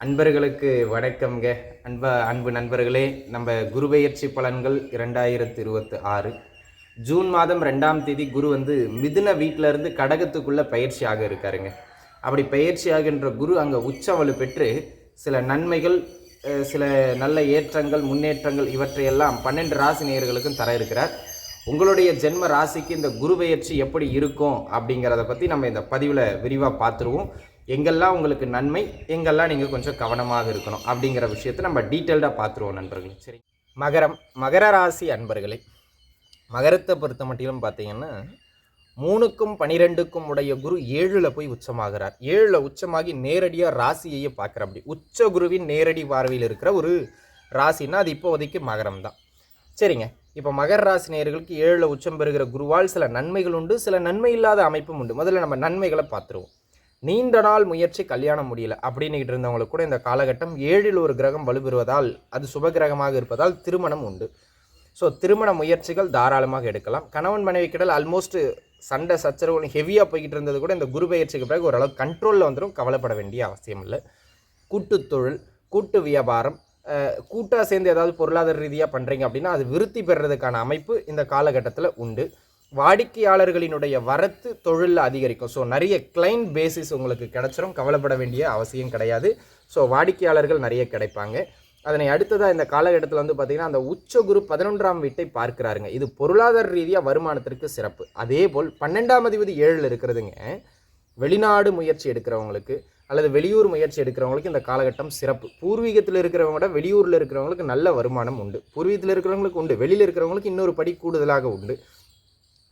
அன்பர்களுக்கு வணக்கம்ங்க. அன்பு நண்பர்களே, நம்ம குருபெயர்ச்சி பலன்கள் 2026 ஜூன் மாதம் 2ஆம் தேதி குரு மிதுன வீட்டிலேருந்து கடகத்துக்குள்ளே பயிற்சியாக இருக்காருங்க. அப்படி பயிற்சியாகின்ற குரு அங்கே உச்சவலு பெற்று சில நன்மைகள், சில நல்ல ஏற்றங்கள், முன்னேற்றங்கள் இவற்றையெல்லாம் 12 ராசி நேயர்களுக்கும் தர இருக்கிறார். உங்களுடைய ஜென்ம ராசிக்கு இந்த குரு பெயர்ச்சி எப்படி இருக்கும் அப்படிங்கிறத பற்றி நம்ம இந்த பதிவில் விரிவாக பார்த்துருவோம். எங்கெல்லாம் உங்களுக்கு நன்மை, எங்கெல்லாம் நீங்கள் கொஞ்சம் கவனமாக இருக்கணும் அப்படிங்கிற விஷயத்தை நம்ம டீட்டெயில்டாக பார்த்துருவோம் நண்பர்களே. சரி, மகர ராசி அன்பர்களே, மகரத்தை பொறுத்த மட்டிலும் பார்த்தீங்கன்னா 3க்கும் 12க்கும் உடைய குரு 7ல் போய் உச்சமாகிறார். 7ல் உச்சமாகி நேரடியாக ராசியையே பார்க்குற அப்படி உச்ச குருவின் நேரடி பார்வையில் இருக்கிற ஒரு ராசின்னா அது இப்போதைக்கு மகரம் தான். சரிங்க, இப்போ மகர ராசி நேயர்களுக்கு 7ல் உச்சம் பெறுகிற குருவால் சில நன்மைகள் உண்டு, சில நன்மை இல்லாத அமைப்பும் உண்டு. முதல்ல நம்ம நன்மைகளை பார்த்துருவோம். நீண்ட நாள் முயற்சி கல்யாணம் முடியல அப்படின்னுக்கிட்டு இருந்தவங்களுக்கு கூட இந்த காலகட்டம் 7ல் ஒரு கிரகம் வலுப்பெறுவதால், அது சுபகிரகமாக இருப்பதால் திருமணம் உண்டு. ஸோ திருமண முயற்சிகள் தாராளமாக எடுக்கலாம். கணவன் மனைவிக்கிடையில் ஆல்மோஸ்ட் சண்டை சச்சரவு ஹெவியாக போய்கிட்டு இருந்தது கூட இந்த குரு பயிற்சிக்கு பிறகு ஓரளவு கண்ட்ரோலில் வந்துடும். கவலைப்பட வேண்டிய அவசியம் இல்லை. கூட்டு தொழில், கூட்டு வியாபாரம், கூட்டாக சேர்ந்து ஏதாவது பொருளாதார ரீதியாக பண்ணுறீங்க அப்படின்னா அது விருத்தி பெறுறதுக்கான அமைப்பு இந்த காலகட்டத்தில் உண்டு. வாடிக்கையாளர்களினுடைய வரத்து தொழிலில் அதிகரிக்கும். ஸோ நிறைய கிளைண்ட் பேசிஸ் உங்களுக்கு கிடைச்சிரும். கவலைப்பட வேண்டிய அவசியம் கிடையாது. ஸோ வாடிக்கையாளர்கள் நிறைய கிடைப்பாங்க. அதனை அடுத்ததாக இந்த காலகட்டத்தில் பார்த்திங்கன்னா அந்த உச்ச குரு 11ஆம் வீட்டை பார்க்கிறாருங்க. இது பொருளாதார ரீதியாக வருமானத்திற்கு சிறப்பு. அதே போல் 12ஆம் அதிபதி 7ல் இருக்கிறதுங்க. வெளிநாடு முயற்சி எடுக்கிறவங்களுக்கு அல்லது வெளியூர் முயற்சி எடுக்கிறவங்களுக்கு இந்த காலகட்டம் சிறப்பு. பூர்வீகத்தில் இருக்கிறவங்க விட வெளியூரில் இருக்கிறவங்களுக்கு நல்ல வருமானம் உண்டு. பூர்வீகத்தில் இருக்கிறவங்களுக்கு உண்டு, வெளியில் இருக்கிறவங்களுக்கு இன்னொரு படி கூடுதலாக உண்டு.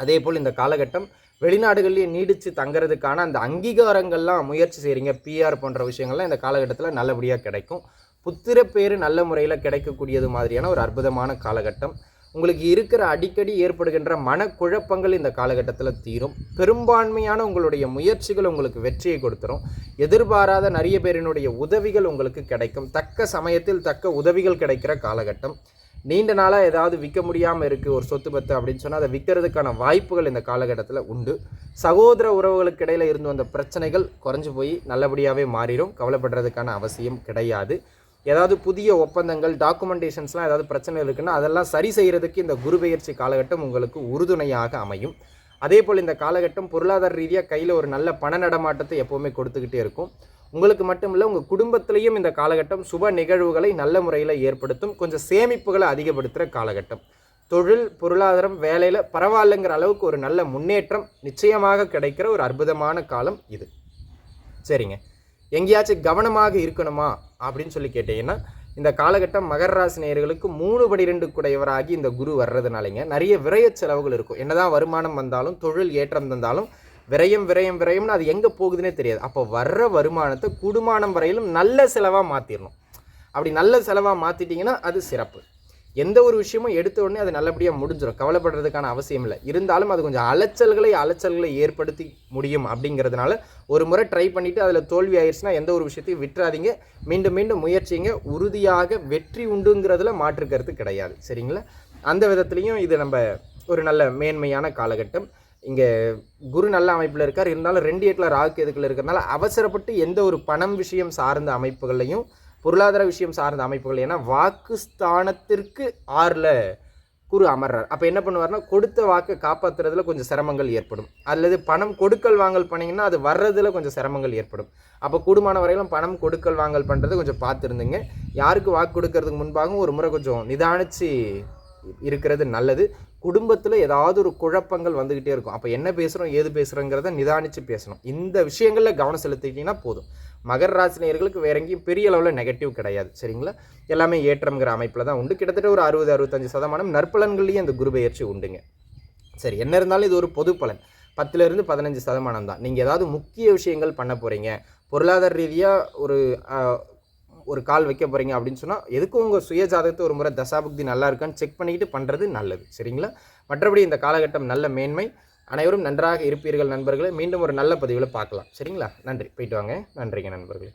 அதே போல் இந்த காலகட்டம் வெளிநாடுகளிலேயே நீடித்து தங்கிறதுக்கான அந்த அங்கீகாரங்கள்லாம் முயற்சி செய்கிறீங்க, பிஆர் போன்ற விஷயங்கள்லாம் இந்த காலகட்டத்தில் நல்லபடியாக கிடைக்கும். புத்திர பேர் நல்ல முறையில் கிடைக்கக்கூடியது மாதிரியான ஒரு அற்புதமான காலகட்டம். உங்களுக்கு இருக்கிற அடிக்கடி ஏற்படுகின்ற மனக்குழப்பங்கள் இந்த காலகட்டத்தில் தீரும். பெரும்பான்மையான உங்களுடைய முயற்சிகள் உங்களுக்கு வெற்றியை கொடுத்துரும். எதிர்பாராத நிறைய பேரினுடைய உதவிகள் உங்களுக்கு கிடைக்கும். தக்க சமயத்தில் தக்க உதவிகள் கிடைக்கிற காலகட்டம். நீண்ட நாளாக ஏதாவது விற்க முடியாமல் இருக்குது ஒரு சொத்து பத்து அப்படின்னு சொன்னால் அதை விற்கிறதுக்கான வாய்ப்புகள் இந்த காலகட்டத்தில் உண்டு. சகோதர உறவுகளுக்கு இடையில் இருந்து வந்த பிரச்சனைகள் குறைஞ்சி போய் நல்லபடியாகவே மாறிடும். கவலைப்படுறதுக்கான அவசியம் கிடையாது. ஏதாவது புதிய ஒப்பந்தங்கள், டாக்குமெண்டேஷன்ஸ்லாம் ஏதாவது பிரச்சனை இருக்குன்னா அதெல்லாம் சரி செய்கிறதுக்கு இந்த குரு பெயர்ச்சி காலகட்டம் உங்களுக்கு உறுதுணையாக அமையும். அதே போல் இந்த காலகட்டம் பொருளாதார ரீதியாக கையில் ஒரு நல்ல பண நடமாட்டத்தை எப்போவுமே கொடுத்துக்கிட்டே இருக்கும். உங்களுக்கு மட்டும் இல்லை, உங்கள் குடும்பத்திலையும் இந்த காலகட்டம் சுப நிகழ்வுகளை நல்ல முறையில் ஏற்படுத்தும். கொஞ்சம் சேமிப்புகளை அதிகப்படுத்துகிற காலகட்டம். தொழில், பொருளாதாரம், வேலையில் பரவாயில்லைங்கிற அளவுக்கு ஒரு நல்ல முன்னேற்றம் நிச்சயமாக கிடைக்கிற ஒரு அற்புதமான காலம் இது. சரிங்க, எங்கேயாச்சும் கவனமாக இருக்கணுமா அப்படின்னு சொல்லி கேட்டீங்கன்னா இந்த காலகட்டம் மகர ராசி நேயர்களுக்கு 3/12 குடையவராகி இந்த குரு வர்றதுனாலங்க நிறைய விரய செலவுகள் இருக்கும். என்னதான் வருமானம் வந்தாலும், தொழில் ஏற்றம் தந்தாலும் விரயம்னு அது எங்கே போகுதுன்னே தெரியாது. அப்போ வர்ற வருமானத்தை கூடுமானம் வரையிலும் நல்ல செலவாக மாற்றிடணும். அப்படி நல்ல செலவாக மாற்றிட்டிங்கன்னா அது சிறப்பு. எந்த ஒரு விஷயமும் எடுத்த உடனே அது நல்லபடியாக முடிஞ்சிடும். கவலைப்படுறதுக்கான அவசியம் இல்லை. இருந்தாலும் அது கொஞ்சம் அலைச்சல்களை ஏற்படுத்தி முடியும். அப்படிங்கிறதுனால ஒரு முறை ட்ரை பண்ணிவிட்டு அதில் தோல்வி ஆயிடுச்சுன்னா எந்த ஒரு விஷயத்தையும் விட்டுறாதீங்க. மீண்டும் முயற்சிங்க. உறுதியாக வெற்றி உண்டுங்கிறதுல மாற்றுக்கிறது கிடையாது. சரிங்களா? அந்த விதத்துலேயும் இது நம்ம ஒரு நல்ல மேன்மையான காலகட்டம். இங்கே குரு நல்ல அமைப்பில் இருக்கார். இருந்தாலும் 2/8 ராகு கேதுக்கள் இருக்கிறதுனால அவசரப்பட்டு எந்த ஒரு பணம் விஷயம் சார்ந்த அமைப்புகளையும், பொருளாதார விஷயம் சார்ந்த அமைப்புகள், ஏன்னா வாக்குஸ்தானத்திற்கு 6ல் குரு அமர்றார். அப்போ என்ன பண்ணுவார்னா கொடுத்த வாக்கை காப்பாற்றுறதுல கொஞ்சம் சிரமங்கள் ஏற்படும். அல்லது பணம் கொடுக்கல் வாங்கல் பண்ணிங்கன்னா அது வர்றதுல கொஞ்சம் சிரமங்கள் ஏற்படும். அப்போ கூடுமான வரையிலும் பணம் கொடுக்கல் வாங்கல் பண்ணுறது கொஞ்சம் பார்த்துருந்துங்க. யாருக்கு வாக்கு கொடுக்கறதுக்கு முன்பாகவும் ஒரு முறை கொஞ்சம் நிதானித்து இருக்கிறது நல்லது. குடும்பத்தில் ஏதாவது ஒரு குழப்பங்கள் வந்துக்கிட்டே இருக்கும். அப்போ என்ன பேசுகிறோம், ஏது பேசுகிறோங்கிறத நிதானித்து பேசணும். இந்த விஷயங்களில் கவனம் செலுத்திக்கிட்டிங்கன்னா போதும். மகர ராசி நேயர்களுக்கு வேற எங்கேயும் பெரிய அளவில் நெகட்டிவ் கிடையாது. சரிங்களா? எல்லாமே ஏற்றம்ங்கிற அமைப்பில் தான் உண்டு. கிட்டத்தட்ட ஒரு 60-65% நற்பலன்கள்லேயும் இந்த குரு பெயர்ச்சி உண்டுங்க. சரி, என்ன இருந்தாலும் இது ஒரு பொது பலன். 10லிருந்து 15% தான். நீங்கள் ஏதாவது முக்கிய விஷயங்கள் பண்ண போகிறீங்க, பொருளாதார ரீதியாக ஒரு கால் வைக்க போகிறீங்க அப்படின்னு சொன்னால் எதுக்கும் உங்கள் சுய ஜாதகத்தை ஒரு முறை தசாபுக்தி நல்லா இருக்கான்னு செக் பண்ணிக்கிட்டு பண்ணுறது நல்லது. சரிங்களா? மற்றபடி இந்த காலகட்டம் நல்ல மேன்மை. அனைவரும் நன்றாக இருப்பீர்கள் நண்பர்களே. மீண்டும் ஒரு நல்ல பதிவில் பார்க்கலாம். சரிங்களா? நன்றி. போயிட்டு வாங்க. நன்றிங்க நண்பர்களே.